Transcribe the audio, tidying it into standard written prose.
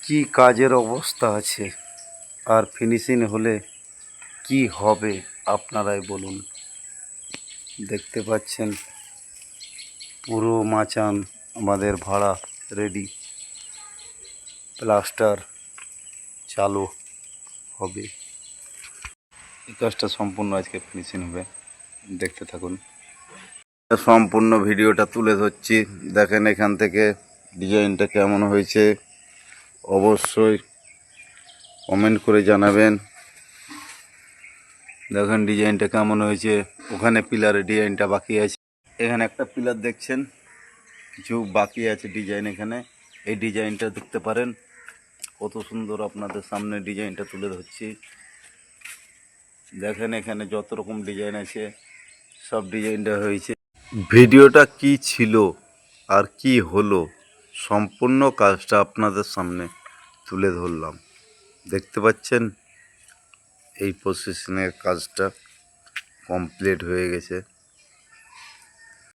কি কাজের অবস্থা আছে আর ফিনিশিং হলে কি হবে আপনারাই বলুন। দেখতে পাচ্ছেন পুরো মাচান আমাদের ভাড়া রেডি, প্লাস্টার চালু হবে। এই কাজটা সম্পূর্ণ আজকে ফিনিশিং হবে, দেখতে থাকুন। সম্পূর্ণ ভিডিওটা তুলে ধরছি, দেখেন এখান থেকে ডিজাইনটা কেমন হয়েছে অবশ্যই কমেন্ট করে জানাবেন। দেখেন ডিজাইনটা কেমন হয়েছে। ওখানে পিলারের ডিজাইনটা বাকি আছে, এখানে একটা পিলার দেখছেন কিছু বাকি আছে ডিজাইন। এখানে এই ডিজাইনটা দেখতে পারেন, কত সুন্দর আপনাদের সামনে ডিজাইনটা তুলে ধরছি। দেখেন এখানে যত রকম ডিজাইন আছে সব ডিজাইনটা হয়েছে। ভিডিওটা কি ছিল আর কি হলো সম্পূর্ণ কাজটা আপনাদের সামনে তুলে ধরলাম। দেখতে পাচ্ছেন এই পজিশনের কাজটা কমপ্লিট হয়ে গেছে।